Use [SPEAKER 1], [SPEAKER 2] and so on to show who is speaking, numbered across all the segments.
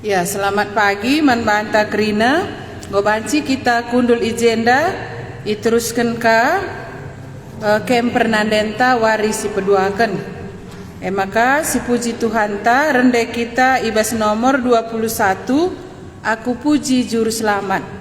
[SPEAKER 1] Ya, selamat pagi manbanta Krina. Gobanci kita kundul agenda iteruskan ke kem pernandenta warisi peduakan. Maka si puji Tuhan ta rendai kita ibas nomor 21. Aku puji juru selamat.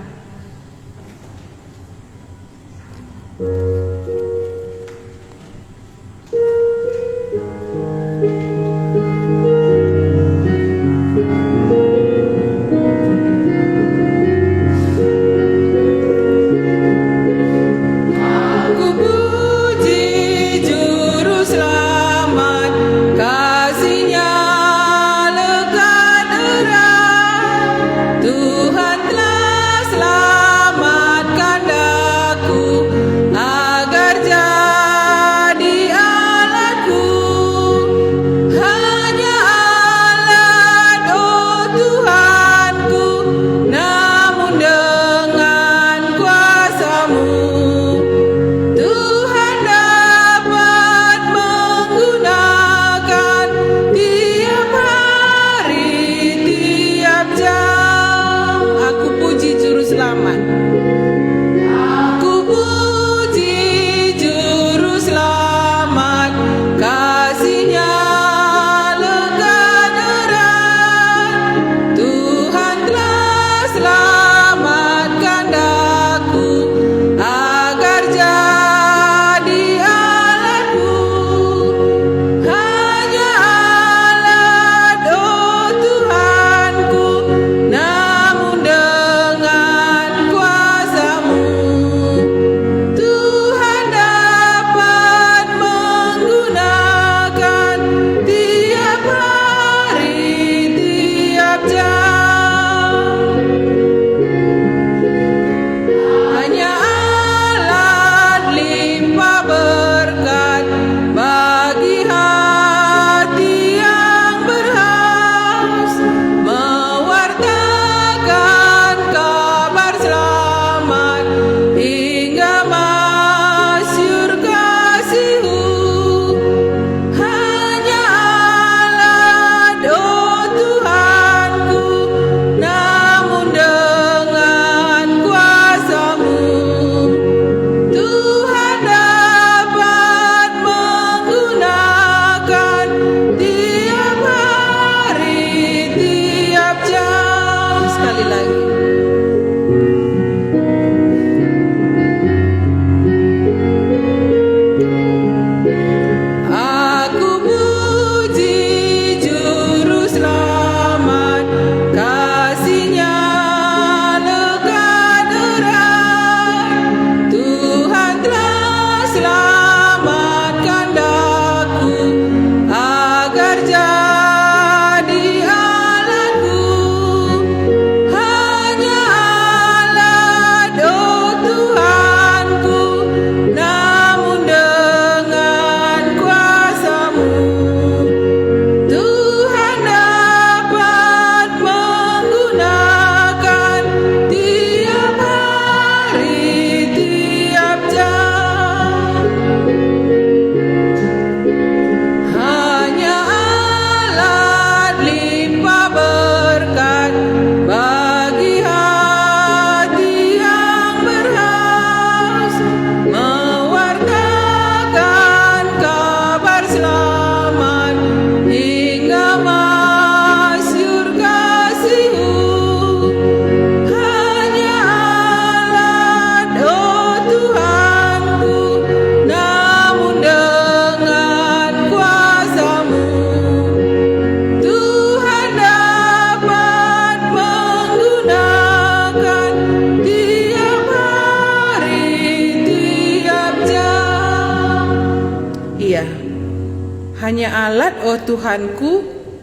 [SPEAKER 1] hanya alat, oh Tuhanku,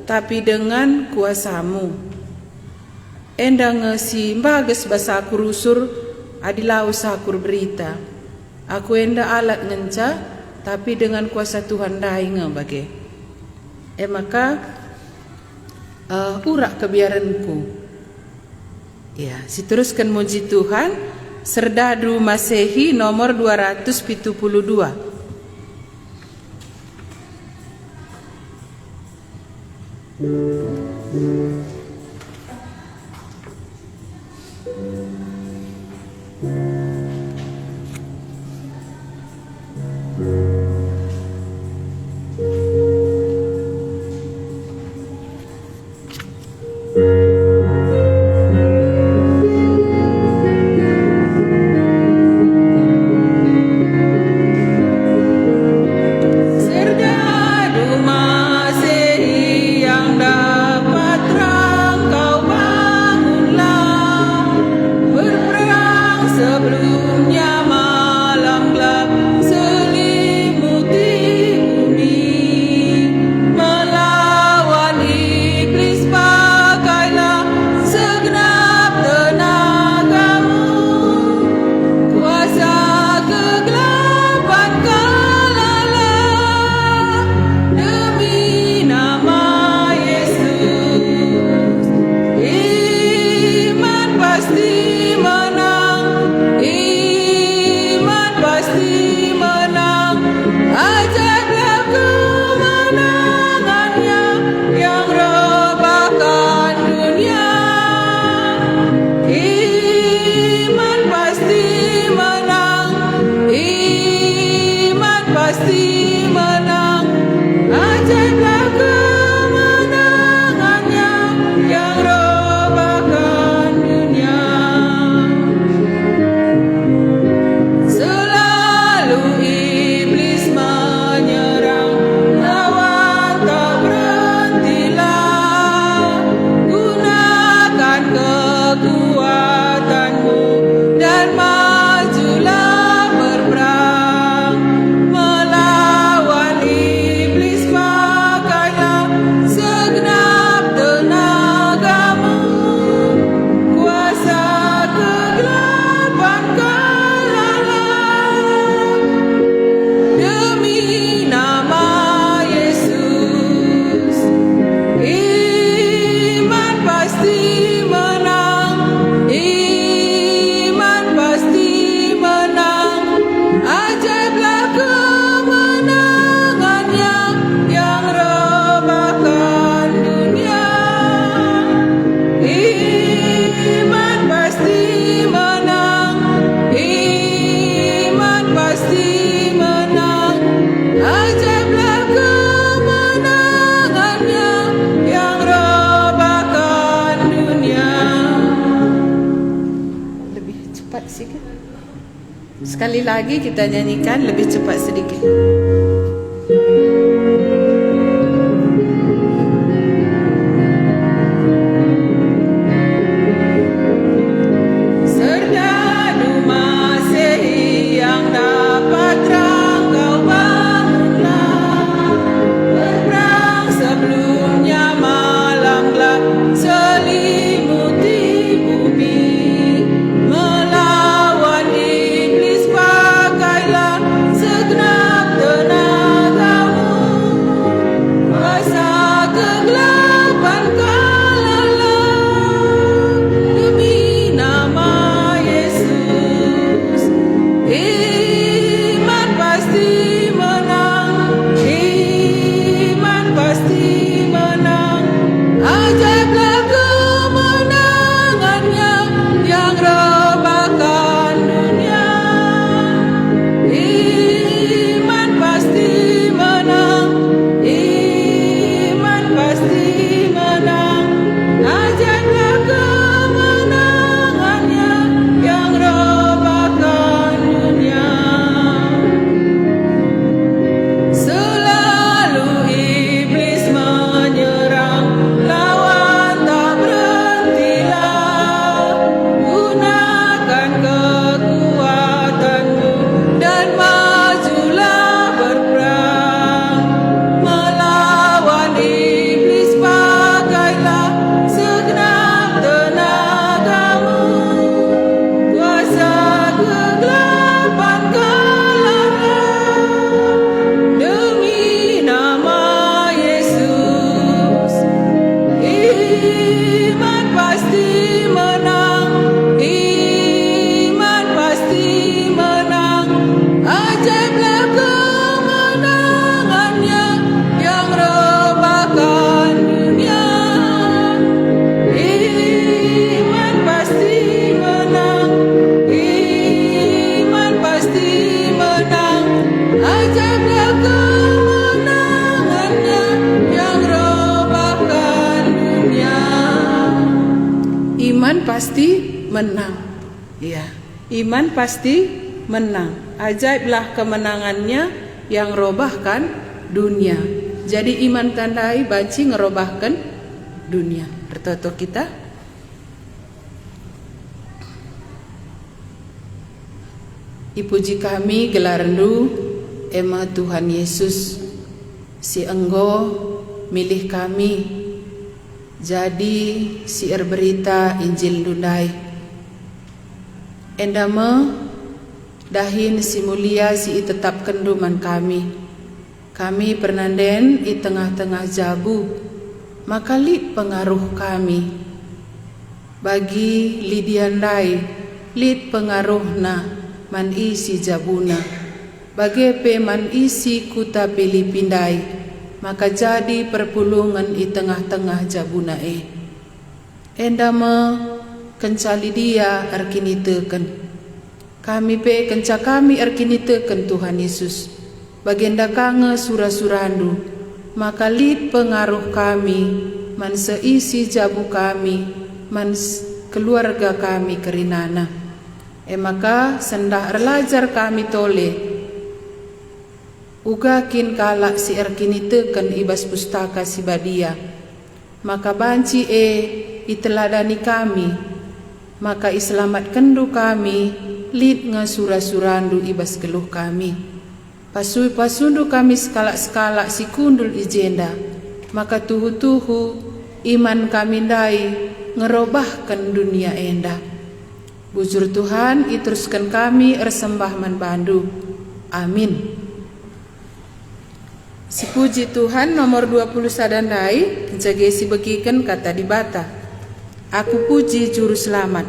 [SPEAKER 1] tapi dengan kuasamu. Endang ngesi bagas basa kurusur, adilau sakur berita. Aku enda alat ngenca, tapi dengan kuasa Tuhan dainga bage. Maka urak kebiaranku. Ya, diteruskan muji Tuhan. Serdadu Masehi nomor 272. Sekali lagi kita nyanyikan lebih cepat sedikit.
[SPEAKER 2] Segenap tenaga
[SPEAKER 1] menang. Ya, iman pasti menang. Ajaiblah kemenangannya yang robahkan dunia. Jadi iman tandai banci ngerobahkan dunia. Bertoto kita. Ipuji kami gelarandu ema Tuhan Yesus, si enggo milih kami jadi siar berita Injil Dundai. Endame dahin si mulia si tetap kenduman kami. Kami pernanden i tengah-tengah jabu, maka lid pengaruh kami. Bagi lidiandai lid pengaruhna man isi jabuna. Bagi pe man isi kuta pilih pindai, maka jadi perpulungan i tengah-tengah jabuna Endame kencali dia arkini teken. Kami pe kenca kami arkini teken Tuhan Yesus. Bagenda kange surah-surandu, maka lid pengaruh kami, man seisi jabu kami, man keluarga kami kerinana. Maka sendah erlajar kami tole, ugakin kalak si erkini teken ibas pustaka si badia. Maka banci iteladani kami, maka iselamat kendu kami, lid ngasura-surandu ibas geluh kami. Pasundu kami sekalak-sekalak si kundul ijenda, maka tuhu-tuhu iman kami dai ngerobahkan dunia endah. Bujur Tuhan iteruskan kami ersembah manbandu. Amin. Si puji Tuhan nomor 20 sadandai penjaga si begiken kata di bata. Aku puji juru selamat.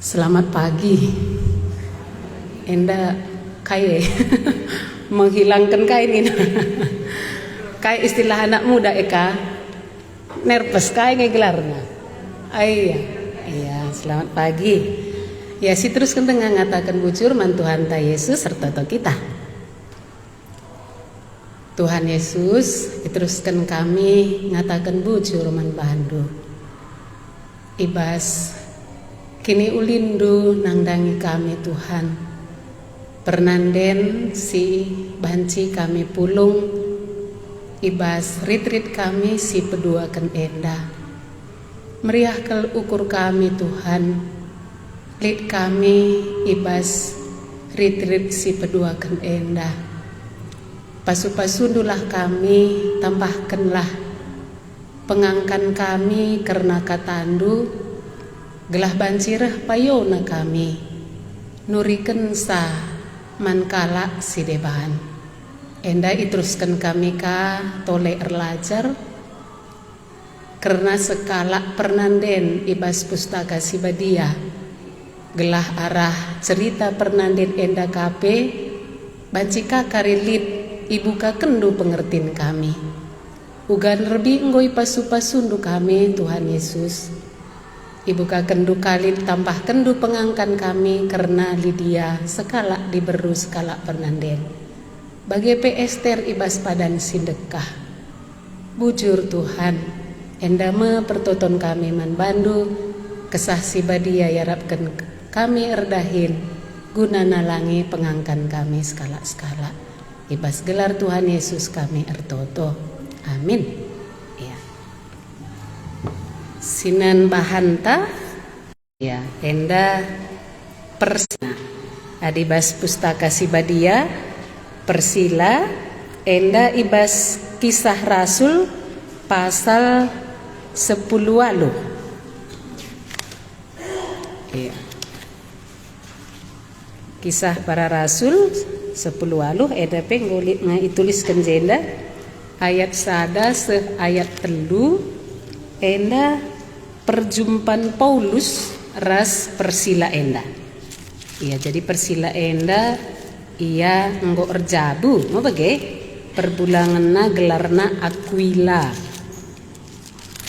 [SPEAKER 2] Selamat pagi. Enda kai menghilangkan kai ini. Kai istilah anak muda eka. Nervous kai ngegelarnya. Iya, selamat pagi. Ya, si teruskan tengah ngatakan bujur man Tuhan ta Yesus serta to kita. Tuhan Yesus teruskan kami ngatakan bujur man bandu. Ibas kini ulindu nangdangi kami Tuhan. Pernanden si banci kami pulung. Ibas rit-rit kami si peduakan enda. Meriah kel ukur kami Tuhan. Lid kami ibas rit-rit si peduakan enda. Pasu-pasundulah kami, tambahkanlah pengangkan kami karena katandu. Gelah bancireh payona kami, nuriken sa mankala si deban. Enda iteruskan kami ka tole erlajar, karena sekala pernanden ibas pustaka Sibadia gelah arah cerita pernanden enda kape bancika karilit ibuka kendu pengertin kami ugan rebi ngoi pasu-pasundu kami Tuhan Yesus ibuka kendu kalit tambah kendu pengangkan kami karena Lydia sekala diberu sekala pernanden bagi Ester ibas padan sindekah bujur Tuhan endame pertoton kami man bandu kesah Sibadia yarapkan kami erdahin guna nalangi pengangkan kami skala-skala ibas gelar Tuhan Yesus kami ertoto amin ya. Sinan bahanta ya enda persina adibas pustaka Sibadia persila enda ibas kisah Rasul pasal 10 walu ya. Kisah para Rasul 10 walu edape ngulit ituliskan jenda ayat sada se ayat telu enda perjumpaan Paulus ras persila enda iya jadi persila enda iya nggo erjabu mau bage perbulanganna gelarna Aquila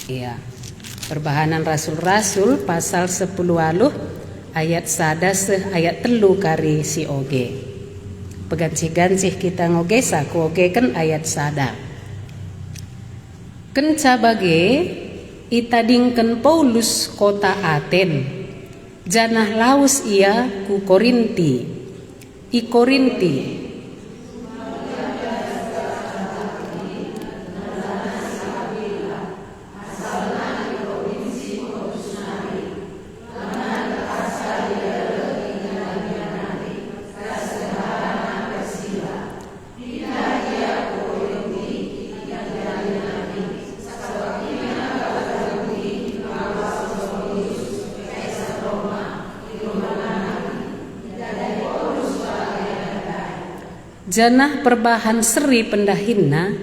[SPEAKER 2] iya perbahanan Rasul-Rasul pasal 10 waluh ayat sada se ayat telu kari si oge pegancih-gancih kita ngoge saku oge kan ayat sada kenca bage itadingken Paulus kota Aten janah laus ia ku Korinti i Korinti janah perbahan seri pendahinna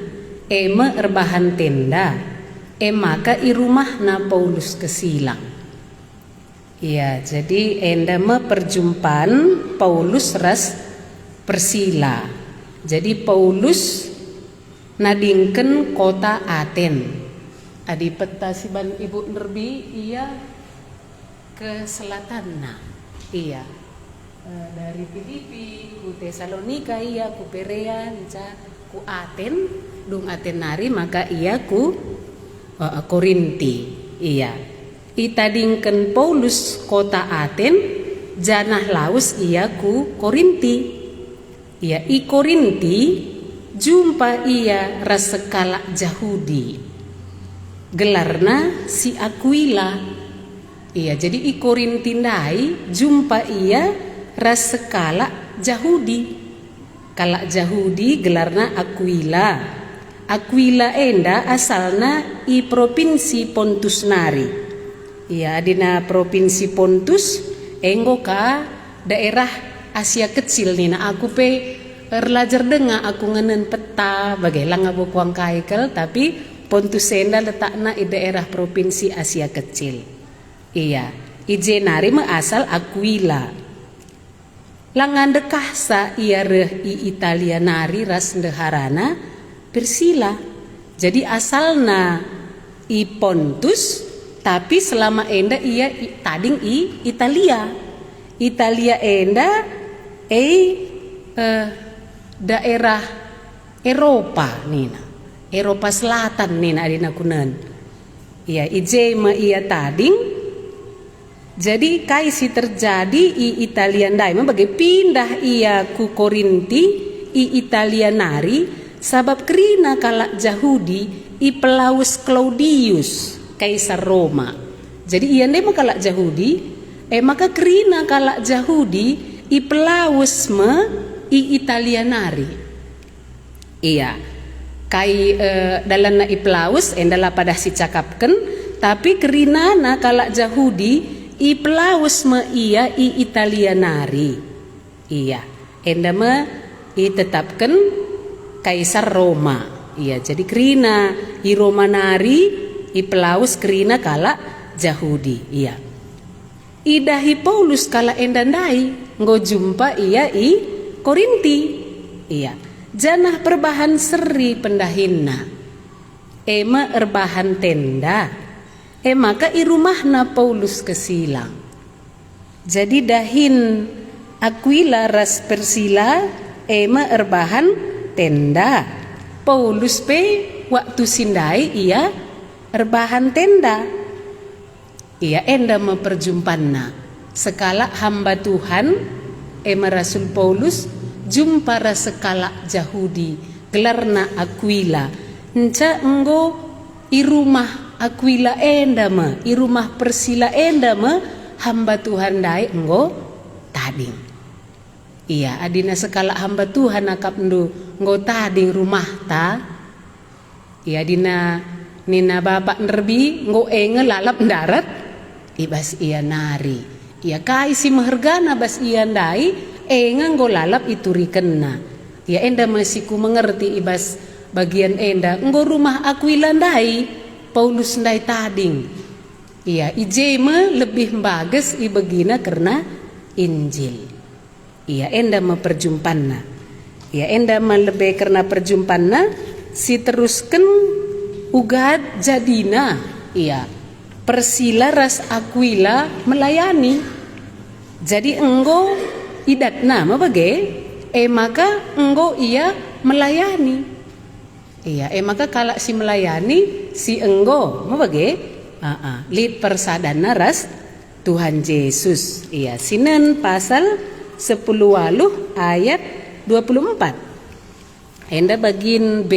[SPEAKER 2] eme erbahan tenda maka i rumahna Paulus kesilang iya jadi endame perjumpaan Paulus ras persila jadi Paulus nadingken kota Aten adi peta siban ibu nerbi iya ke selatanna iya dari Filipi ku Tesalonika iya ku Perea nica ku Aten dung Atenari maka iya ku Korinti iya itadingken Paulus kota Aten janah laus iya ku Korinti iya i Korinti jumpa iya rasekala Yahudi gelarna si Aquila iya jadi i Korinti ndai jumpa iya rasekala Yahudi kala Yahudi gelarna Aquila Aquila enda asalna i provinsi Pontus nari iya dina provinsi Pontus enggo ka daerah Asia kecil nina aku pe erlajar denga aku ngenen peta bagelang abu kuang kaikel tapi Pontus enda letakna i daerah provinsi Asia kecil iya ijenari me asal Aquila langan dekah sa ia reh i Italia nari ras ndeharana Persila jadi asalna i Pontus tapi selama enda ia tading i Italia enda daerah Eropa nina Eropa Selatan nina adina kunen iya ije ma ia tading jadi kaisi terjadi i Italia ndai bagi pindah ia ku Korinti i Italia nari sabab kerina kala Yahudi i Pelaus Claudius kaisar Roma jadi ia ndai kala Yahudi maka kerina kala Yahudi i Pelaus me i Italia nari iya kai dalana i Pelaus endala pada si cakapken tapi kerina na kala Yahudi i Pelaus me iya i Italia nari iya enda me i tetapkan kaisar Roma iya jadi kerina i Roma nari i pelaus kerina kala Jahudi. Iya. Idahi Paulus kala endandai nggo jumpa ia i Korinti. Iya. Janah perbahan seri pendahinna. Ema erbahan tenda. Maka i rumahna Paulus kesilang. Jadi dahin Aquila ras Persila ema erbahan tenda. Paulus pe waktu sindai ia erbahan tenda. Ia enda memperjumpanna. Sekala hamba Tuhan ema Rasul Paulus jumpa sekala Jahudi gelarna Aquila. Enca enggo i rumah Aquila enda me, i rumah Persila enda me hamba Tuhan dai enggo tading. Iya, adina sekala hamba Tuhan akap ndu enggo tading rumah ta. Iya dina nina bapak nerbi enggo enge lalap darat ibas iya nari. Iya kai si mehergana bas iya ndai enge enggo lalap iturikenna. Iya enda masih ku mengerti ibas bagian enda enggo rumah Aquila ndai Paulus ndai tading. Iya ijeme lebih bagus i begina karena Injil. Iya enda memperjumpanna. Iya enda lebih karena perjumpanna si terusken ugad jadina. Iya Persila ras Aquila melayani. Jadi enggo idat nama bage maka enggo ia melayani. Iya maka kalau si melayani si enggo mau bage lid persadana ras Tuhan Yesus. Iya Sinen pasal 10 ayat 24. Enda bagin B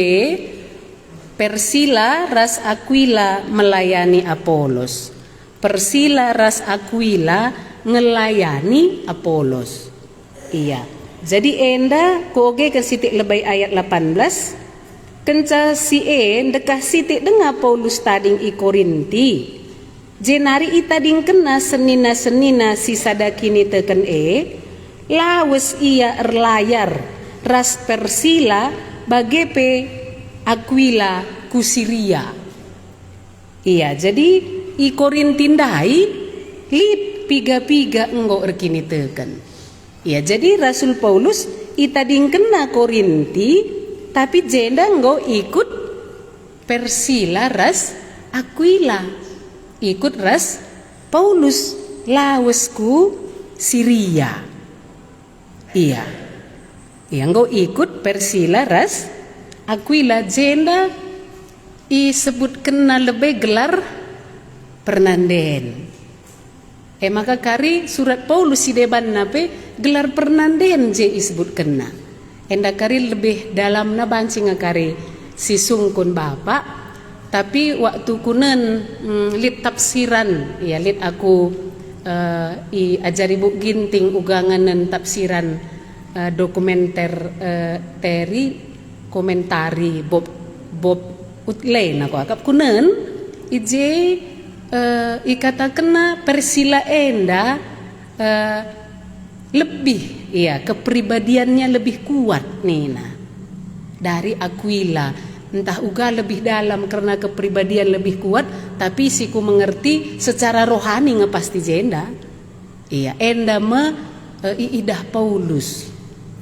[SPEAKER 2] Persila ras Aquila melayani Apolos. Persila ras Aquila ngelayani Apolos. Iya. Jadi enda koge ke sitik lebay ayat 18. Kenca si dekah sitik denga Paulus tading i Korinti. Jenari itading kena senina si sadakini teken lawes ia erlayar ras Persila bagepe Aquila kusiria. Iya jadi i Korintindai lip piga-piga enggo erkini teken. Iya jadi Rasul Paulus itading kena Korinti tapi jenda enggo ikut Persila ras Aquila. Ikut ras Paulus lawesku Siria. Iya. Yang enggo ikut Persila ras Aquila jenda disebut kena lebih gelar pernanden. Maka kari surat Paulus si deban nape gelar pernanden je disebut kena. Enda kari lebih dalam na bancing kari si sungkun bapak. Tapi waktu kunen lit tafsiran ya lit aku i ajari buk ginting uganganan tafsiran dokumenter teri komentari Bob Utlein aku akap kunen ije ikata kena Persila enda lebih ya kepribadiannya lebih kuat nina dari Aquila. Entah uga lebih dalam karena kepribadian lebih kuat, tapi siku mengerti secara rohani ngepasti jenda. Iya enda iidah Paulus.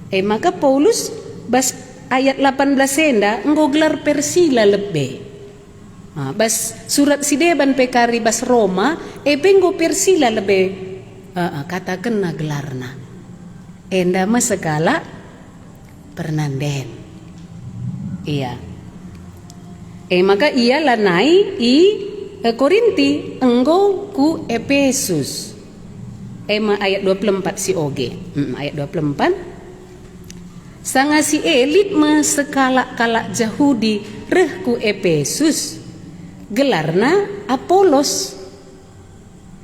[SPEAKER 2] Maka Paulus bas ayat 18 enda enggo gelar Persila lebih. Bas surat sideban pekari bas Roma enggo Persila lebih kata kena gelarna. Enda segala pernanden. Iya. Maka ia lanai i Korinti enggo ku Efesus. Ayat 24 si oge. Ayat 24. Sanga si elit me sekala kalak Jahudi reh ku Efesus. Gelarna Apolos.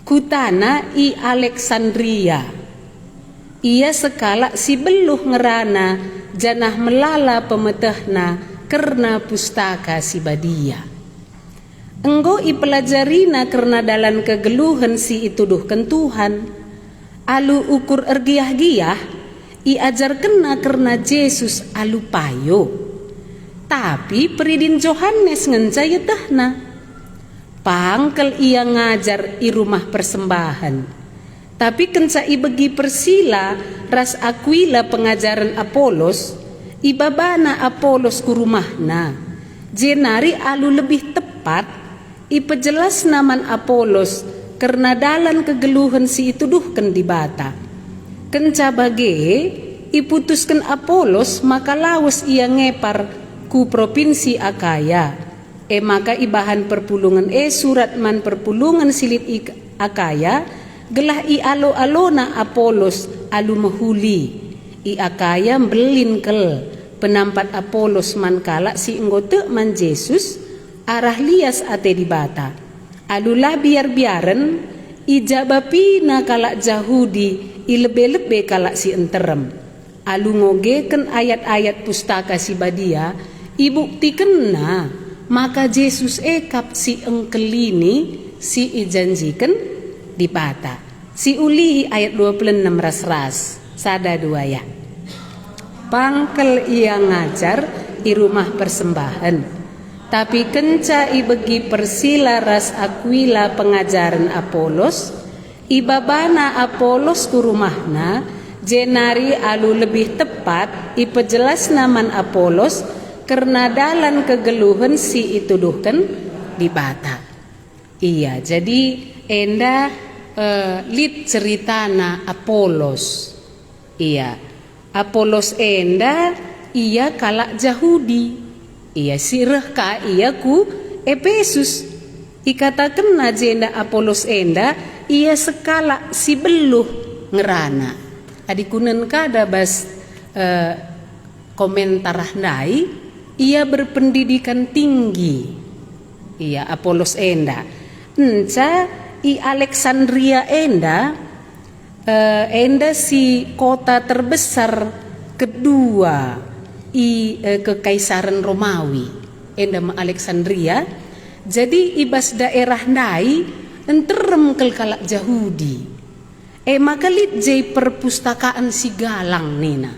[SPEAKER 2] Kutana i Alexandria. Ia sekala si beluh ngerana janah melala pemetehna karena pustaka si badia. Enggo ipelajarina karena dalam kegeluhan si ituduhkan Tuhan. Alu ukur ergiah-giah iajar kena karena Yesus alu payo. Tapi peridin Johannes ngencaya tahna. Pangkel ia ngajar i rumah persembahan. Tapi kenca i bagi Persila ras Aquila pengajaran Apolos, ibabana Apolos ku rumahna. Jenari alu lebih tepat i pejelas naman Apolos karena dalan kegeluhan si ituduhkan di bata. Kenca bage iputuskan Apolos maka lawas ia ngepar ku provinsi Akaya. Maka ibahan perpulungan surat man perpulungan silit Akaya gelah i alo-alona Apolos alu mahuli i Akaya belin kel penampat Apolos man kala si enggote man Yesus arah lias ate di bata alulah biar-biaren i jabapina kala Jahudi i lebe-lebe kala si enterem alu ngogeken ayat-ayat pustaka si badia ibuktiken na maka Yesus ekap si engkelini si ijanjikan di bata. Si uli ayat 26 ras-ras. Sada dua ya. Pangkel ia ngajar di rumah persembahan. Tapi kenca i begi Persila ras Aquila pengajaran Apolos. Ibabana Apolos ku rumahna. Jenari alu lebih tepat i pejelas naman Apolos. Karena dalan kegeluhan si ituduhkan di bata. Iya, jadi enda lid ceritana Apolos. Iya, Apolos enda ia kalak Jahudi. Iya sirah ka ia ku Efesus. Ikatakan aja enda Apolos enda ia sekala si beluh ngerana. Adikunen kada bas komentar nai. Ia berpendidikan tinggi. Ia Apolos enda. Enca i Alexandria enda enda si kota terbesar kedua i kekaisaran Romawi. Enda ma Alexandria. Jadi ibas daerah nai enterem kel kalak Jahudi. Maka lit jai perpustakaan si galang nina.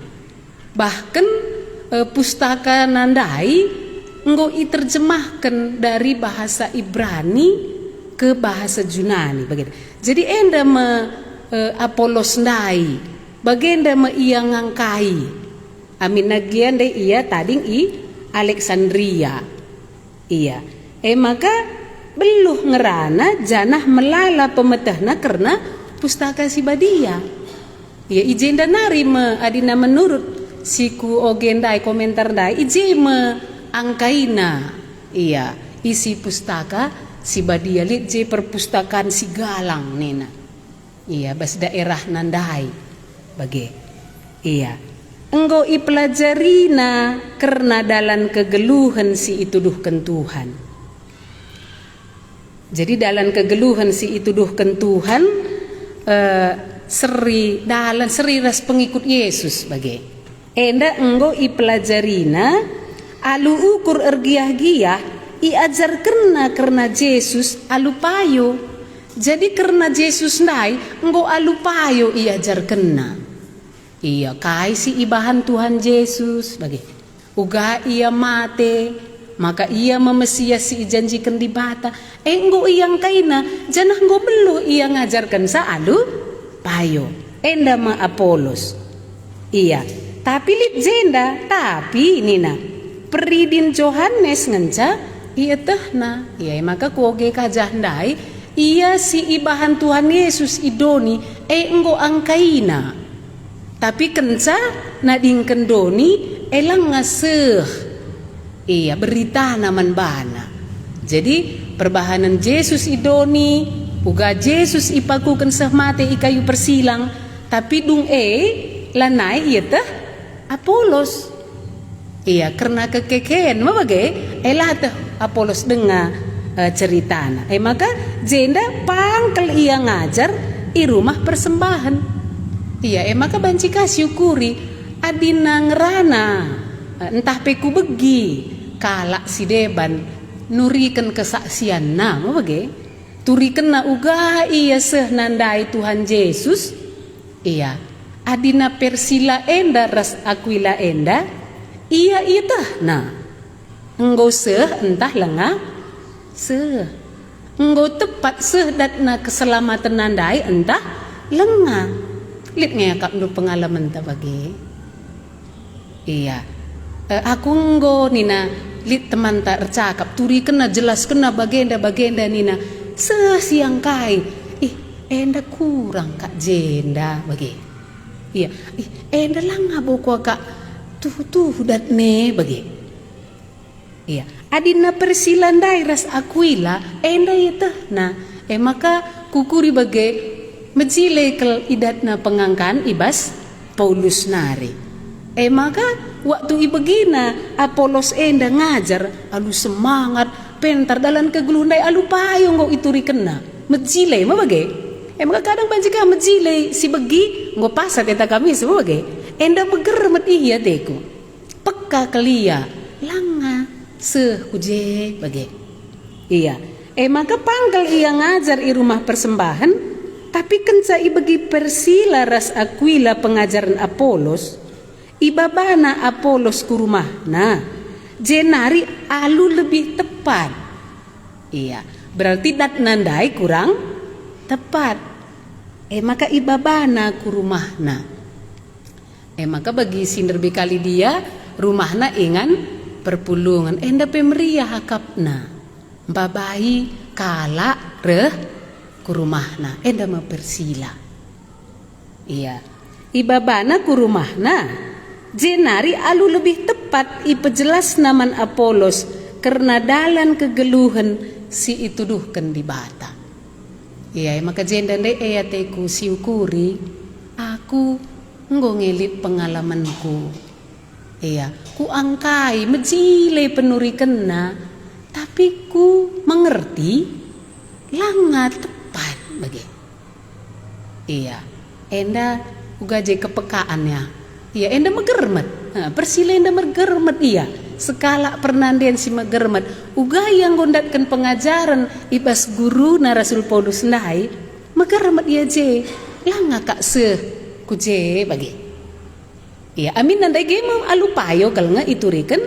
[SPEAKER 2] Bahkan pustaka nandai enggo iterjemahkan dari bahasa Ibrani ke bahasa Yunani begitu. Jadi enda me Apolos ndai bagenda me ia ngangkai amin nagian de ia tading i Alexandria. Iya. Maka beluh ngerana janah melala pemetahna karena pustaka si badia. Ya ijenda nari me adina menurut siku ogendai komentar dai ije me angkaina iya isi pustaka si badia lit je perpustakaan si galang nena iya bas daerah nandai bage iya enggo ipelajarina karena dalan kegeluhan si ituduhkan Tuhan. Jadi dalan kegeluhan si ituduhkan Tuhan seri ras pengikut Yesus bage enda enggo ipelajarina alu ukur ergiah-giah iajar karena Yesus alu payo. Jadi karena Yesus nai enggo alu payo iajar kena. Iya kai si ibahan Tuhan Yesus bagi uga ia mate maka ia memesias si janjikan di bata enggo iyang kaina janah enggo belu ia ngajarkan sa alu payo enda ma Apolos. Iya tapi lit jenda tapi nina peridin Johannes ngenca iya tehna iya maka kuoge kajah ndai iya si ibahan Tuhan Yesus idoni enggo angkaina tapi kenca nading kendoni elang ngaseh iya berita naman bana. Jadi perbahanan Yesus idoni uga Yesus ipakukan seh mate ikayu persilang tapi dung lanai iya teh Apolos. Iya karena kekekean mabage elah Apolos dengar ceritana. Maka jenda pangkel ia ngajar i rumah persembahan. Iya maka banci syukuri adina ngerana entah peku begi kalak si deban nurikan kesaksian na mabage turikan na uga iya seh nandai Tuhan Yesus. Iya adina Persila enda ras Aquila enda iya itah nah enggo seh entah lenga seh nggo tepat sehdatna keselamatan nandai entah lenga. Lit ngakap nu pengalaman ta bagi. Iya. Aku nggo nina lit teman tak ercakap turi kena jelas kena bagenda nina sesiang kai. Enda kurang kak jenda bagi. Iya. Enda langa boko kak tuh dat ne bagi. Iya. Adina persilandai ras Aquila enda itah na maka kukuri bage mejile kel idatna pengangkan ibas Paulus nari. Maka waktu ibegina Apolos enda ngajar alu semangat pentar dalam kegelundai alu payung nggo ituri kena mejile ma bage. Maka kadang banjika mejile si begi nggo pasat eta kami semua bage. Enda begermet iya teku. Peka kelia langa kuje bage. Iya. Maka pangkal ia ngajar i rumah persembahan. Tapi kenca bagi persila ras Aquila pengajaran Apolos, ibabana Apolos ku rumah. Nah, jenari alu lebih tepat. Iya, berarti dat nandai kurang tepat. Maka ibabana ku rumah. Nah, maka bagi sinder bekali dia rumahna ingan perpulungan. Enda pemeriah hakapna, babai kala reh ku rumahna enda mempersila. Iya, ibabana ku rumahna jenari alu lebih tepat ipejelas naman Apolos karena dalan kegeluhan si ituduhkan di bata. Iya, maka jenda ndai teku siukuri aku nggo ngelit pengalamanku. Iya, ku angkai mejile penuri kena tapi ku mengerti langa tepat bagi. Iya, enda ugaje kepekaannya. Iya, enda megermet. Persila enda megermet iya. Sekala pernandian si megermet. Uga yang gondatkan pengajaran ibas guru na Rasul Paulus nai megermet iya je. Langa kak kuje bagi. Iya, amin nandai gemo alupayo kalau nga iturikan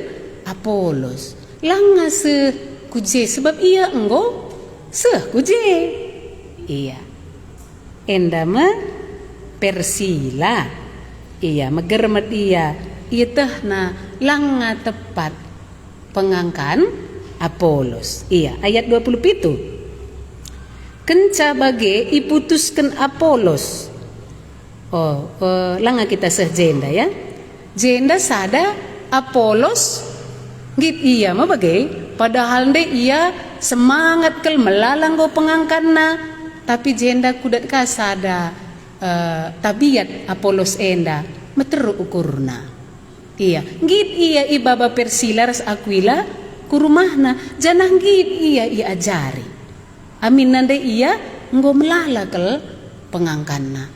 [SPEAKER 2] Apolos. Langa kuje sebab iya enggo kuje. Iya. Enda persila. Iya, megermet iya. Iya teh na langa tepat pengangkan Apolos. Iya, ayat 27. Kenca bage iputuskan Apolos. Langa kita jenda ya. Jenda sada Apolos git iya ma bage. Padahal de iya semangat kel melalang go pengangkanna, tapi jenda kudat kasada tabiat Apolos enda meteru ukurna. Iya, git iya ibaba persila ras Aquila ku rumahna janah git iya ajari. Amin nande iya nggo melala kel pengangkanna.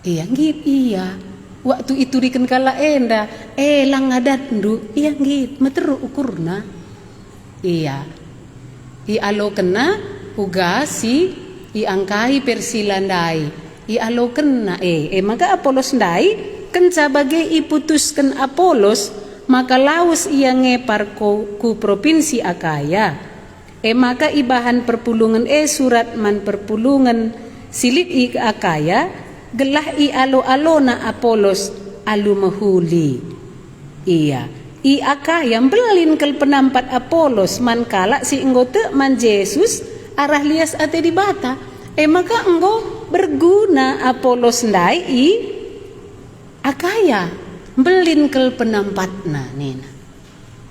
[SPEAKER 2] Iya, git iya. Waktu itu diken kala enda lang ngadat ndu iya git meteru ukurna. Iya. I alo kena uga si i angkai persilandai. I alo kena maka Apolos ndai kenca bagai iputuskan Apolos maka laus ia ngepar ku provinsi Akaya. Maka ibahan perpulungan surat man perpulungan silit i Akaya gelah i alo-alona Apolos alu mahuli. Iya, i Akaya belin kel penampat Apolos man kala si enggote man Yesus arah lias ate di bata. Maka enggo berguna Apolos ndai i Akaya belin kel penampatna nina.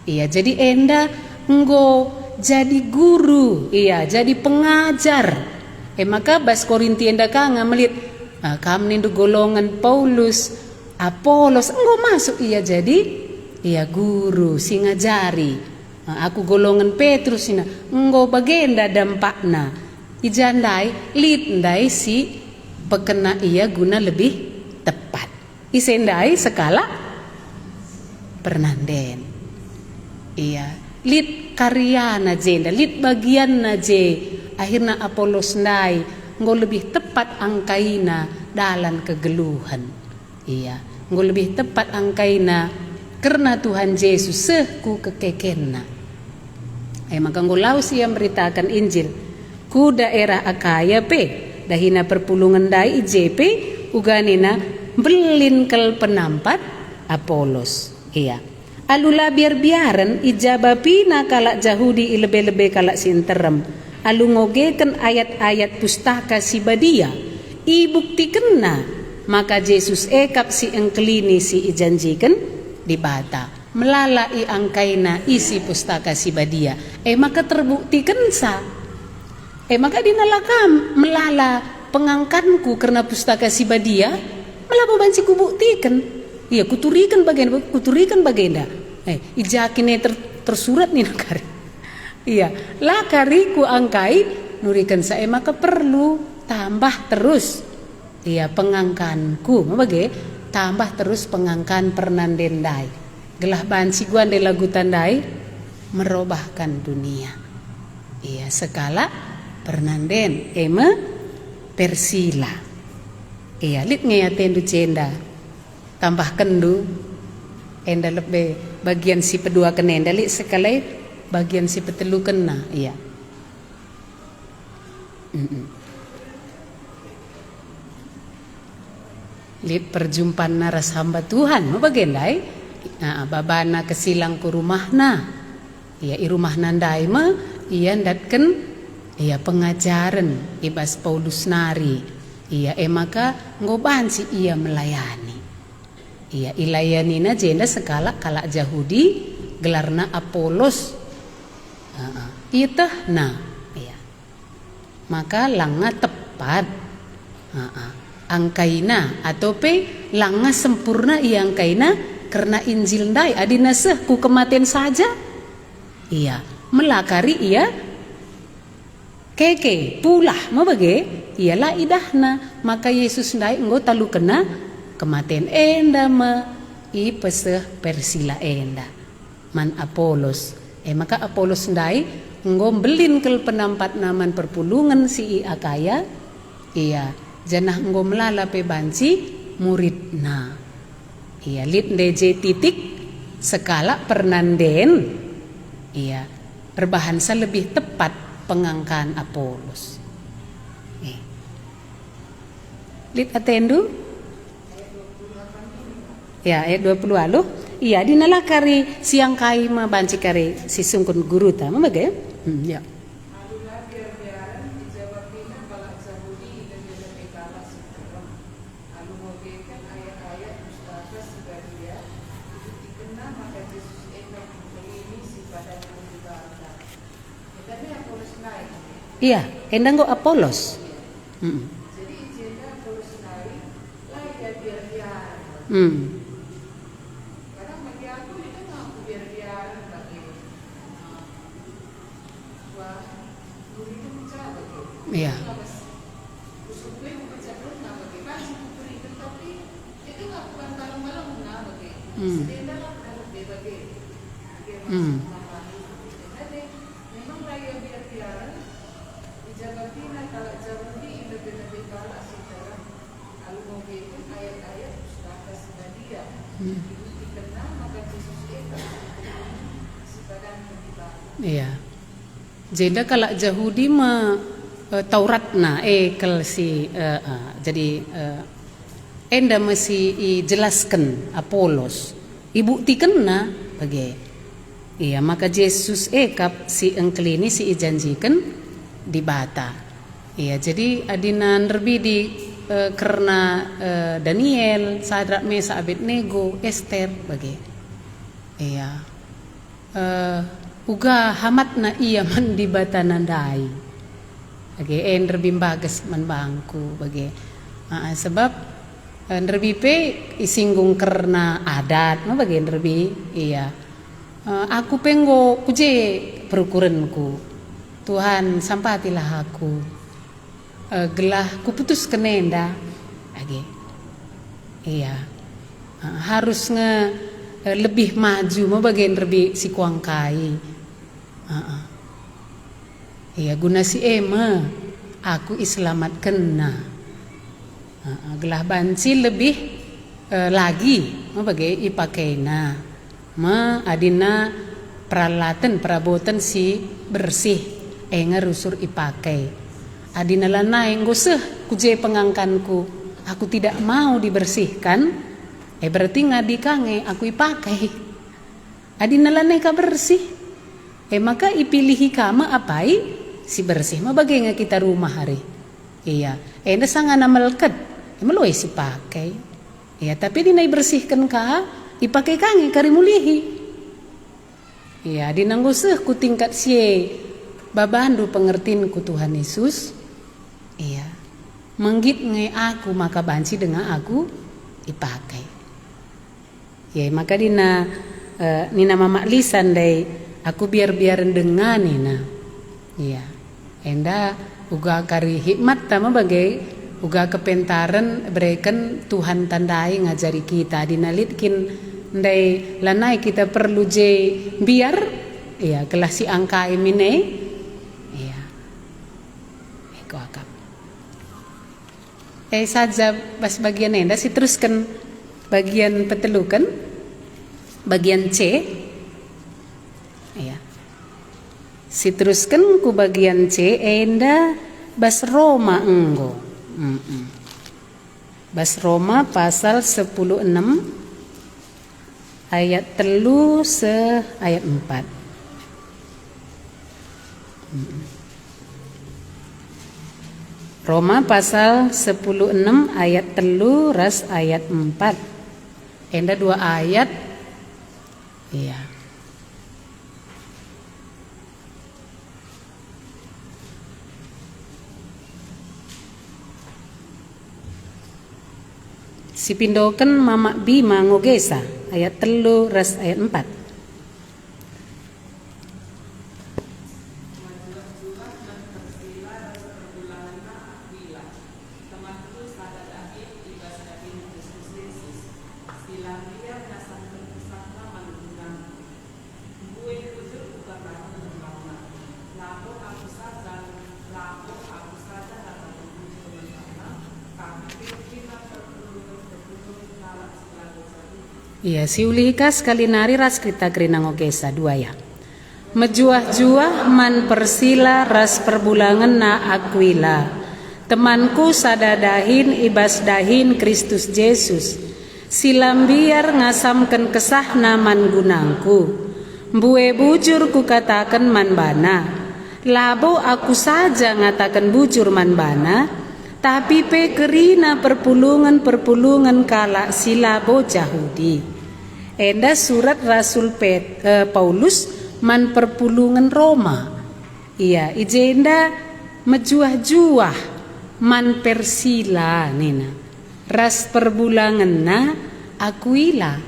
[SPEAKER 2] Iya, jadi enda enggo jadi guru, iya jadi pengajar. Maka bas Korinti enda kanga melit kam nindu golongan Paulus Apolos enggo masuk iya jadi iya guru si ngajari. Aku golongan Petrus ina enggo bagenda dampakna ijandai lit ndai si pekena iya guna lebih tepat. Isendai sekala pernanden. Iya, lit karyana jenda, lit bagian na je. Akhirnya Apolos ndai nggo lebih tepat angkaina dalam kegeluhan. Iya, nggo lebih tepat angkaina karena Tuhan Yesus ku kekekenna. Maka ngulau siya beritakan Injil ku daerah Akaya dahina perpulungan dai IJP uganina belin kel penampat Apolos. Iya. Alula biar-biaran ijabapina kalak Jahudi ilebe-lebe kalak sinterem. Alu ngogeken ayat-ayat pustaka si Badia. Ibuktikan na maka Yesus ekap si engkelini si ijanjikan di bata. Melalai angkaina isi pustaka si Badia. Maka terbuktikan sa. Maka dinalakam melala pengangkanku karena pustaka si Badia. Malah banci kubuktikan. Iya, kuturikan bagenda. Ijakine tersurat nih nakari. Iya, lakari ku angkai nurikan saya maka perlu tambah terus. Iya, pengangkanku, tambah terus pengangkan pernandendai. Gelah banci gua ande lagu tandai merubahkan dunia. Iya, sekala pernanden persila. Iya, lit ngayaten du cenda. Tambah kendu enda lebih bagian si pedua kena enda lit sekali bagian si petelu kena. Iya. Lit perjumpaan naras hamba Tuhan mau bagendai babana kesilang ku rumahna. Iya i rumah nandai ma iya ndatken iya pengajaran ibas Paulus nari. Iya maka ngoban si iya melayani. Iya ilayanina jenda sekala kalak Jahudi gelarna Apolos. Itah iya. Maka langa tepat. Angkaina atau langa sempurna iya angkaina karena Injil ndai adina seh ku kematian saja. Iya, melakari iya keke pulah mau ialah idahna maka Yesus ndai enggo talu kena kematian enda i peseh persila enda man Apolos maka Apolos ndai enggo belin kel penampat naman perpulungan si Akaya iya janah enggo melala pe banci muridna iya lit ndeje titik sekala pernanden iya perbahansa lebih tepat pengangkan Apolos lit atendu ya ayat 20 alo iya dinalakari siang kai ma banci kari si sungkun guru ta mamaga ya iya endang go Apolos iya iya jeda kalak Jahudi Tauratna kel si jadi enda mesti jelaskan Apolos ibuktikan na iya maka Yesus ekap si engkelini si ijanjikan di bata iya jadi adina nerbi di karena Daniel Sadrak Mesa Abednego Esther iya uga hamatna iya man di bata nandai nerbi bagas man bangku sebab nerbi pe isinggung karena adat nerbi iya aku penggo kuje perukuranku Tuhan sampatilah aku gelah kuputus kenenda iya harus lebih maju mau bagian lebih si kuangkai iya guna si aku islamat kena gelah banci lebih lagi mau bagai ipakaina adina peralatan perabotan si bersih ngerusur ipakai. Adina lana yang goseh kuje pengangkanku, aku tidak mau dibersihkan, berarti ngadi kange aku ipakai. Adina lana ka bersih, maka ipilihi kama apai si bersih mah bagaimana kita rumah hari. Iya, enda sangat namelket, meluai si pakai. Iya, tapi dina bersihkan ka ipakai kange kari mulihi. Iya, dina goseh ku tingkat sie babandu pengertiin ku Tuhan Yesus. Iya, menggit nge aku maka banci dengan aku ipakai. Ya, maka dina nina mama lisan dai aku biar dengan nina. Iya, enda uga kari hikmat tama bagai uga kepentaran berikan Tuhan tandai ngajari kita dinalitkin ndai lanai kita perlu je biar iya kelas si angka emine iya eko akap saja pas bagian enda si teruskan bagian petelukan bagian C iya si teruskan ku bagian C enda bas Roma enggo bas Roma pasal 16 ayat 3 se ayat 4 Roma pasal 16 ayat 3 ras ayat 4 enda 2 ayat iya si pindoken mama Bima ngogesa ayat 3 ras ayat 4 Iya, si ulika sekali nari ras kita kerina ngogesa 2 ya. Mejuah-juah man persila ras perbulangan na Aquila. Temanku sadadahin ibas dahin Kristus Yesus. Silam biar ngasamkan kesah naman gunangku. Mbue bujur ku katakan man bana. Labo aku saja ngatakan bujur man bana. Tapi pe kerina perpulungan kala silabo Yahudi. Enda surat Rasul Paulus man perpulungan Roma. Iya, ijenda mejuah-juah man persila nina. Ras perbulangan na Aquila.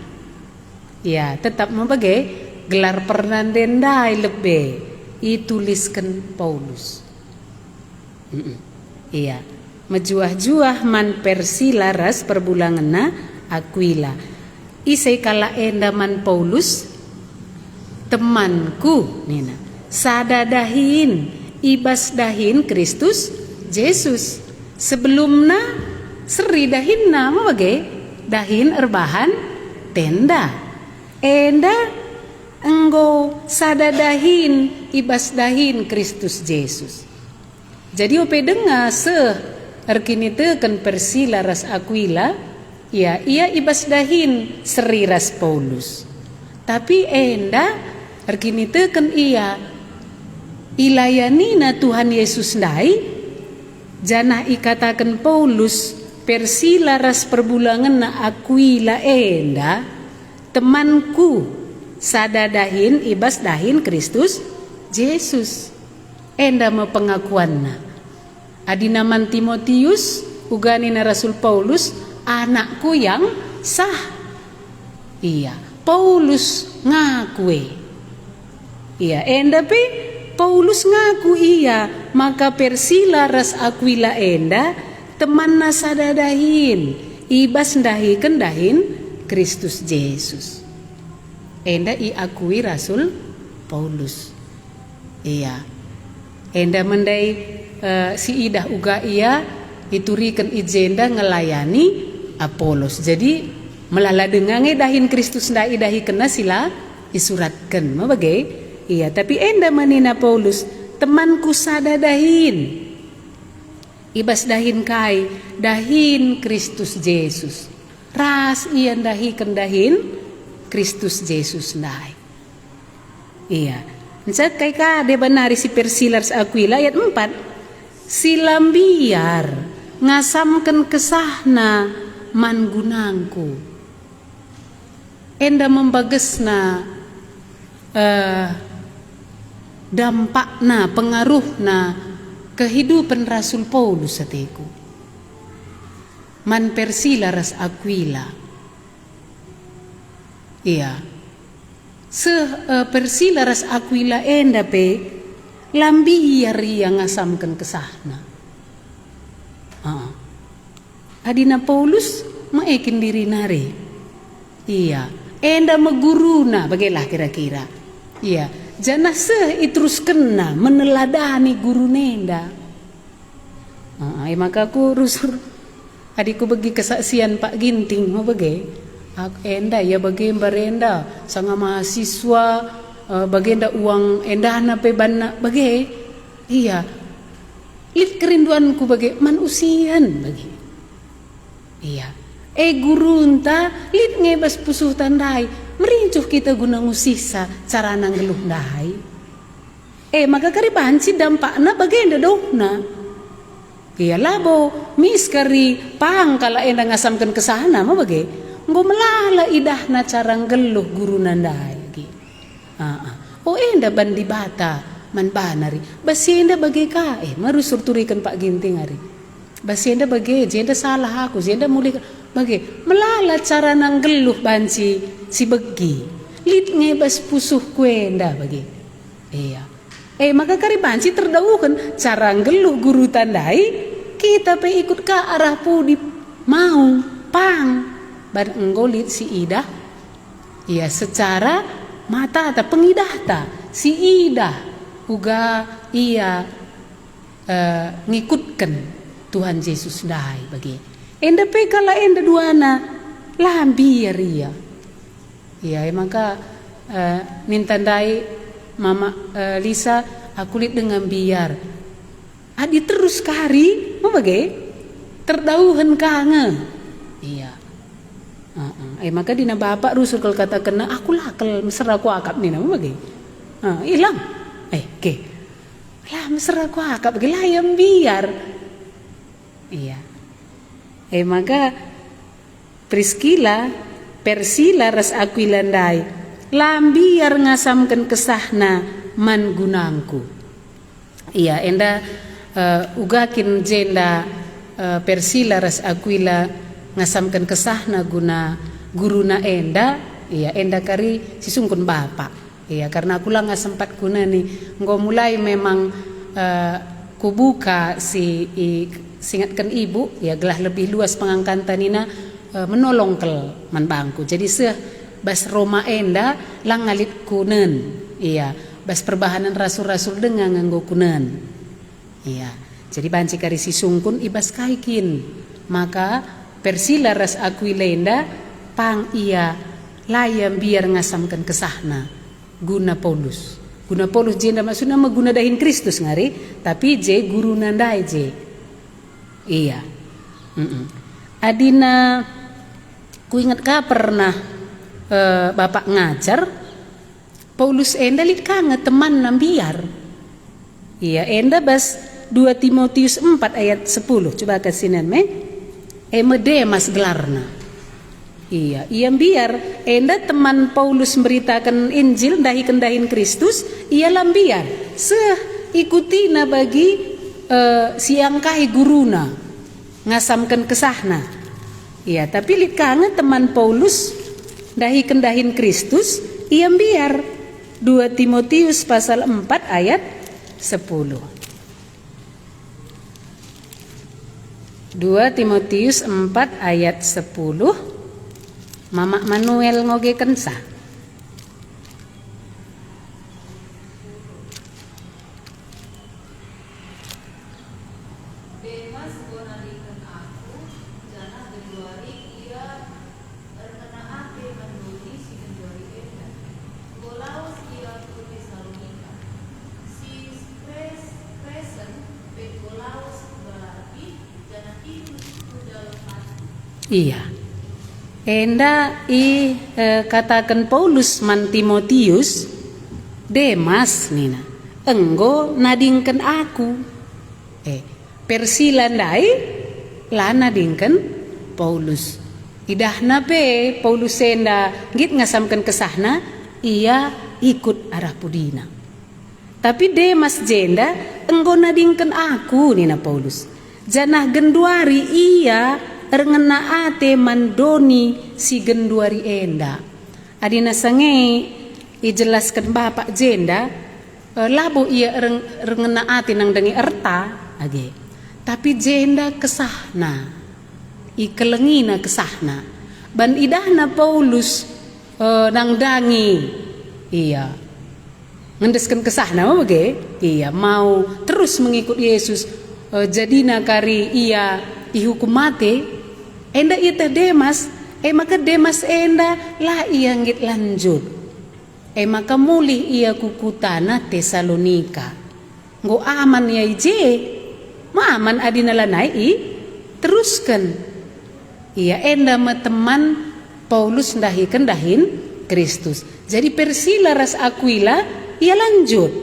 [SPEAKER 2] Ya, tetap membagai gelar pernandendai lebih ituliskan Paulus. Iya, mejuah-juah man persila ras perbulangan na Aquila. Isai kala enda man Paulus temanku nina sadadahin ibas dahin Kristus Yesus sebelumna seri dahin nama bagai dahin erbahan tenda enda enggo sadadahin ibas dahin Kristus Yesus jadi ope dengar erkini teken persila ras Aquila ya, ia ibas dahin seri ras Paulus. Tapi enda erkini teken ia ilayani na Tuhan Yesus dai janah ikatakan Paulus persila ras perbulangan na Aquila enda temanku sadadahin ibas dahin Kristus Yesus enda me pengakuan na adinaman Timotius ugani na Rasul Paulus anakku yang sah. Iya, Paulus ngakue. Iya, enda pe Paulus ngaku iya, maka persila ras Aquila enda teman nasadadahin ibas ndahiken dahin Kristus Yesus. Enda iakui Rasul Paulus. Iya. Enda mendai si idah uga iya ituriken ijenda ngelayani Apolos. Jadi melala dengange dahin Kristus ndai dahi kena sila isuratkan mabagai. Iya, tapi enda manina Paulus, temanku sada dahin. Ibas dahin kai, dahin Kristus Yesus. Ras ian dahikan dahin Kristus Yesus dai. Iya. Saat kai ka de banari si Persilar sa Aquila ayat 4. Silambiar ngasamkan kesahna mangunangku. Enda membagesna dampakna, pengaruhna kehidupan Rasul Paulus sateku. Man Persilaras Aquila. Iya. Persilaras Aquila enda pe lambiar yang ngasamkan kesahna. Adina Paulus maekin diri nari. Iya. Enda meguruna bagelah kira-kira. Iya. Janah terus kena meneladani guru nenda. Maka aku rusur adikku bagi kesaksian Pak Ginting mau bagi. Enda ya bagi barenda sanga mahasiswa bagenda uang endahna pe banna bagi. Iya. Lit kerinduanku bagi manusian bagi. Iya. Guru enta lit ngebas pusuh tandai. Merincuh kita guna ngusisa cara nanggeluh dai. Maka kari banci dampakna bagenda dohna. Iya labo miskari pang kala enda ngasamkan kesana mah bage. Nggo melala idahna cara nggeluh guru nandai. Enda bandi bata man banari. Basi enda bage ka marusur turikan Pak Ginting hari. Basi enda bage jenda salah aku jenda muli bagi melala cara nanggeluh banci si begi lit ngebas pusuh kuenda bagi. Iya. Maka kari banci terdauhkan cara nggeluh guru tandai kita pe ikut ke arah pudi mau pang bar enggolit si Ida. Iya secara mata ta pengidah ta si Ida uga iya ngikutkan Tuhan Yesus dai bagi. Enda pe kala enda duana lambiar iya. Iya maka nintandai Mama Lisa aku lihat dengan biar. Adi terus kari mau bagai terdauhan kangen. Iya. Maka dina bapak rusul kalau kata kena aku lakel mesra aku akap nina mau bagai. Hilang. Ke. Lah mesra aku akap bagi layam biar. Iya. Maka Priscilla Persilaras Aquila ndai lambiar ngasamkan kesahna man gunangku. Iya enda ugakin jenda Persilaras Aquila ngasamkan kesahna guna guruna enda. Iya enda kari sisungkun bapak. Iya karena aku lah nggak sempat guna nih. Nggo mulai memang kubuka singatkan ibu ya gelah lebih luas pengangkatan nina menolong kel man bangku. Jadi bas Roma enda lang ngalit kunen. Iya, bas perbahanan rasul-rasul dengan nganggo kunen. Iya. Jadi banci kari sisungkun ibas kaikin. Maka Persilaras Aquilenda pang iya layam biar ngasamkan kesahna guna Paulus. Guna Paulus jenda maksudnya maguna dahin Kristus ngari, tapi je guru nandai je. Iya. Adina ku ingat ka pernah bapak ngajar Paulus enda lit kange teman nambiar. Iya enda bas 2 Timotius 4 ayat 10 coba kasinan Demas gelarna. Iya biar enda teman Paulus memberitakan Injil dahin Kristus ia lambiar ikutina bagi siangkai guruna ngasamkan kesahna. Iya tapi lit kange teman Paulus dahin Kristus ia biar 2 Timotius pasal 4 ayat 10. 2 Timotius 4 ayat 10. Mama Manuel ngoge kensa. Iya. Enda katakan Paulus man Timotius, Demas nina, enggo nadingken aku. Persilandai lah nadingken Paulus. Idahna pe Paulus enda git ngasamkan kesahna, ia ikut arah pudina. Tapi Demas jenda enggo nadingken aku nina Paulus. Janah genduari ia rengena ate mandoni si genduari enda. Adina sange ijelaskan bapak jenda labo ia rengena ate nang dengi erta age. Tapi jenda kesahna ikelengina kesahna. Ban idahna Paulus nang dangi iya ngendeskan kesahna bage iya mau terus mengikut Yesus. Jadina kari ia dihukum mati enda ita Demas maka Demas enda lah ia ngit lanjut maka mulih ia kukutana Tesalonika nggo aman ya ije ma aman adina lanai teruskan ia enda ma teman Paulus ndahikan dahin Kristus. Jadi Persila ras Aquila ia lanjut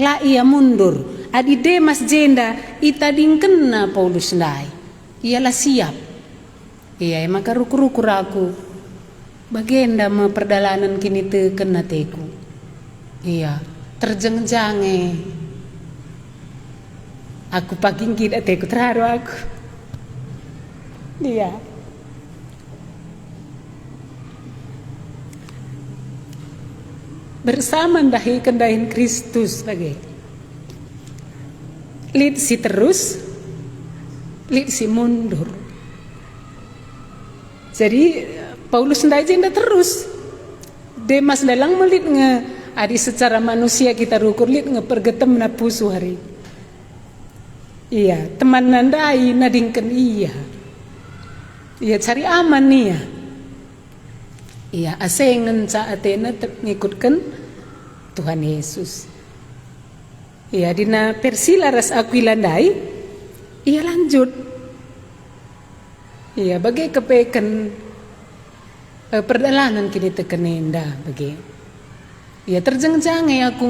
[SPEAKER 2] lah ia mundur. Adi Demas jenda itadingkena Paulus ndai. Ialah siap. Iya maka ruku-ruku raku. Bagenda me perdalanan kini te kena teku. Iya terjeng-jange. Aku paking kida teku terharu aku. Iya. Bersama ndahi kendahin Kristus lagi. Lid si terus, lid si mundur. Jadi Paulus ndai jenda terus. Demas dalang melit nge adi secara manusia kita rukur lid nge pergetem na pusu hari. Iya, teman nandai nadingken iya. Iya cari aman nih ya. Iya asengen saatena ngikutkan Tuhan Yesus. Iya dina Persila ras Aquila ndai iya lanjut. Iya bagai kepeken perdalanan kini tekenenda bagai. Iya terjeng-jange aku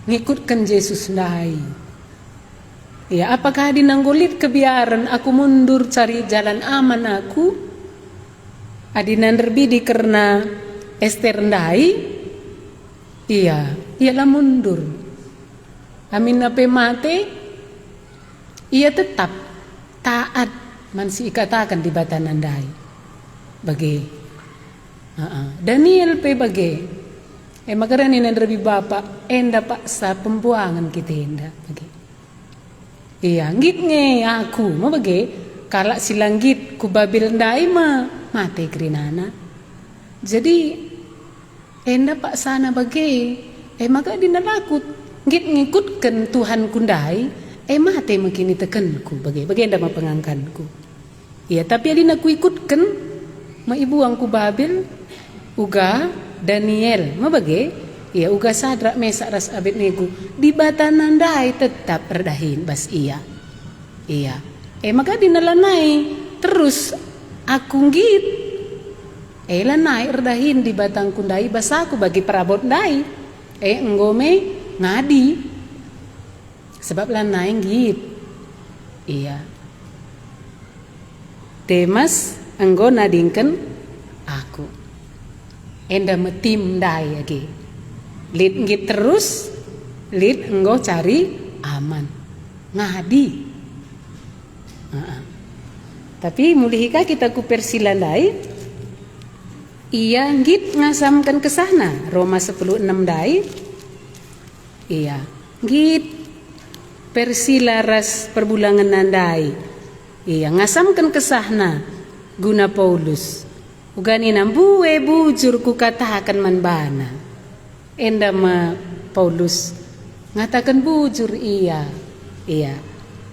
[SPEAKER 2] ngikutkan Yesus ndai. Iya apakah dinanggulit kebiaran aku mundur cari jalan aman aku? Adinan terbidi karena Ester ndai. Iya ialah mundur. Amin nape mate ia tetap taat mansi ikatakan di batanan dai bagi Daniel pe bagi makaran ini lebih bapak enda paksa pembuangan kita enda bagi iya ngit nge aku mau bagi kalak silanggit ku babil ndai mate kerinana jadi enda paksana bagi maka dinalakut ngit ngikutkan Tuhan kundai mate makini tekenku bagi enda ma pengangkanku iya tapi adina ku ikutkan ma ibu angku Babil uga Daniel ma bagi iya uga Sadrak Mesak ras Abednego di batanan dai tetap perdahin bas iya maka dinalanai terus aku ngit lanai erdahin di batang kundai bas aku bagi perabot dai enggome ngadi sebab lanai ngit iya Demas enggo nadingken aku enda metim dai lagi lid ngit terus lid enggo cari aman ngadi tapi mulihika kita ku Persilandai ia ngit ngasamkan kesana Roma 10:6 dai iya ngit Persila ras perbulangan nandai iya ngasamkan kesahna guna Paulus ugani nambuwe bujur ku katakan manbana enda ma Paulus ngatakan bujur iya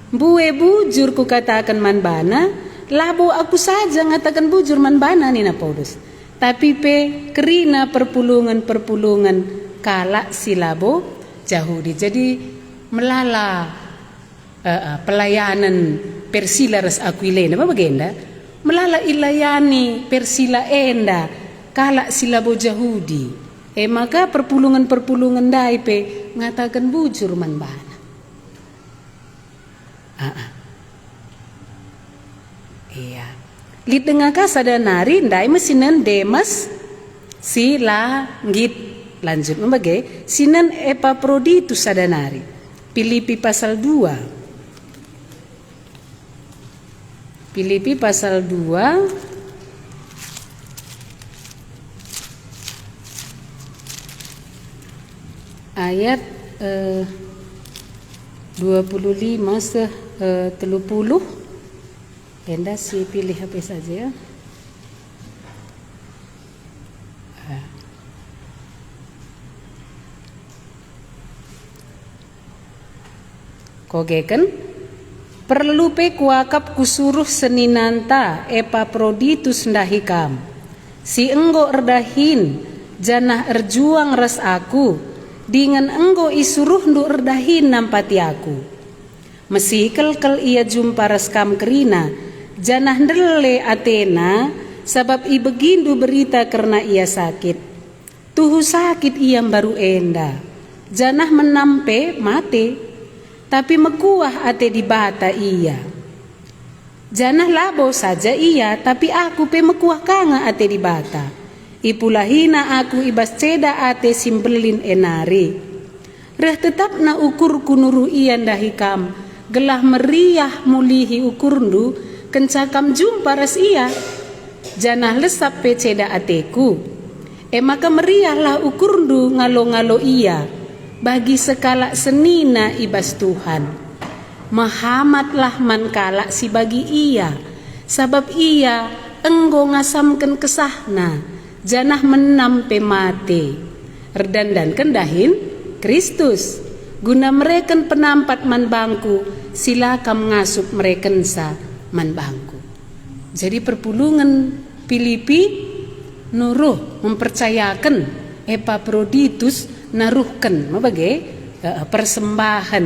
[SPEAKER 2] buwe bujur ku katakan manbana labo aku saja ngatakan bujur manbana nina Paulus tapi pe kerina perpulungan kala silabo Yahudi. Jadi melala pelayanan Persila ras Aquila apa bagenda melala ilayani persila enda kalak sila bojahudi. Maka perpulungan dai pe ngatakan bujur man bana. Iya. Lid dengaka sadanari ndai mesinan Demas sila ngit lanjut membagai sinan Epaphroditus sadanari. Filipi pasal 2. Filipi pasal 2 ayat 25 30. Enda si pilih HP saja ya. Kogeken perlu pe kuakap kusuruh seninanta Epaphroditus ndahikam si enggo erdahin janah erjuang ras aku dengan enggo isuruh ndu erdahin nampati aku mesi kel ia jumpa ras kam kerina janah ndele Athena sabab i begindu berita karena ia sakit tuhu sakit ia baru enda janah menampe mate tapi mekuah ate di bata iya janah labo saja iya tapi aku pe mekuah kanga ate di bata ipulahina aku ibas ceda ate simbelin enari reh tetap na ukur kunuru iya ndahikam gelah meriah mulihi ukurndu kencakam jumpa ras iya janah lesap pe ceda ateku maka meriahlah ukurndu ngalo-ngalo iya bagi sekala senina ibas Tuhan mahamatlah man kalak si bagi iya sabab iya enggo ngasamken kesahna janah menampe mate redandanken dahin Kristus guna mereken penampat man bangku silakam ngasup mereken sa man bangku. Jadi perpulungan Filipi nuruh mempercayakan Epaphroditus naruhkan mabagai persembahan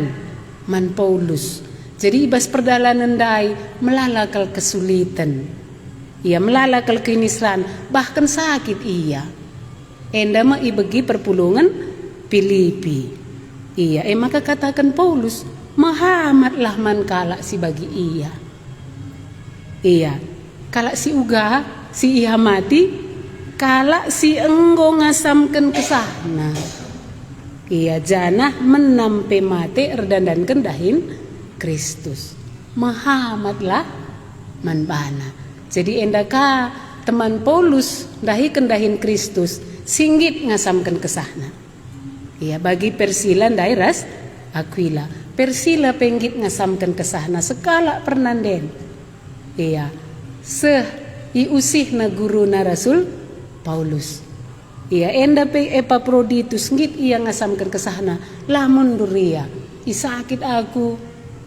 [SPEAKER 2] man Paulus. Jadi ibas perjalanan dai melalakal kesulitan. Ia melalakal kenisran bahkan sakit ia. Enda ma ibegi perpulungan Filipi. Iya, maka katakan Paulus, mahamatlah man kalak si bagi iya. Iya, kalak si uga, si iya mati, kalak si enggo ngasamken kesahna. Iya, janah menampe mate erdandanken dahin Kristus. Mahamatlah man bana. Jadi endaka teman Paulus dahiken dahin Kristus singgit ngasamken kesahna. Iya, bagi Persila dairas Aquila. Persila penggit ngasamken kesahna sekala pernanden. Iya, iusih na guru na Rasul Paulus. Iya, enda pe Epaphroditus ngit iya ngasamken kesahna. Lamun duria, isakit aku.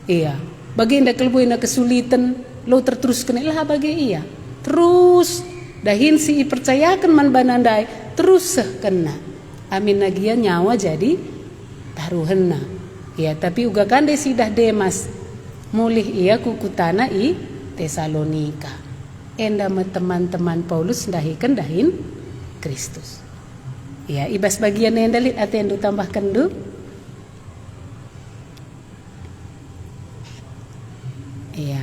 [SPEAKER 2] Iya, bagi enda kelboy na kesulitan, lo terteruskan lah bagi iya. Terus dahin si percayakan man banandai terus kena. Amin nagia nyawa jadi taruhena. Ya, tapi uga kande sidah Demas mulih ia kukutana i Tesalonika. Enda teman-teman Paulus dahikan dahin Kristus. Ya, ibas bagian enda lit atendu tambahkan du. Iya.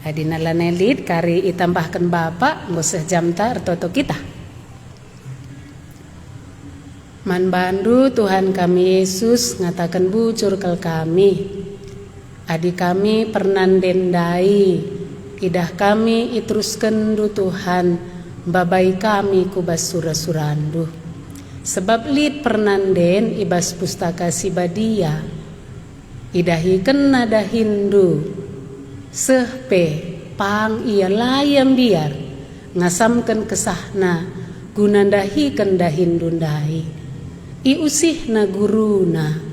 [SPEAKER 2] Adina lanelit kari itambahkan bapak ngoseh jamta ertoto kita. Man bandu Tuhan kami Yesus ngatakan bucur kel kami. Adi kami pernandendai. Idah kami itrusken du Tuhan. Babai kami kubas surah-surandu. Sebab lid pernanden ibas pustaka sibadia. Idahiken nada Hindu. Sehpe pang ia layam biar. Ngasamken kesahna. Gunandahiken dahindundai. Iusih na guruna.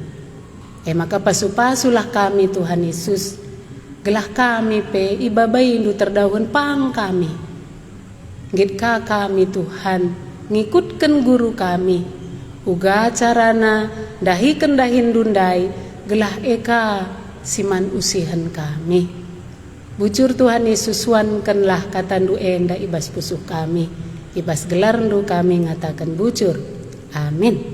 [SPEAKER 2] Maka pasu-pasulah kami Tuhan Yesus. Gelah kami pe ibabay indu terdahun pang kami. Gitka kami Tuhan ngikutkan guru kami. Uga carana dahiken dahindundai gelah eka siman usihan kami. Bujur Tuhan Yesus wankenlah katandu enda ibas pusuh kami, ibas gelar ndu kami ngatakan bujur. Amin.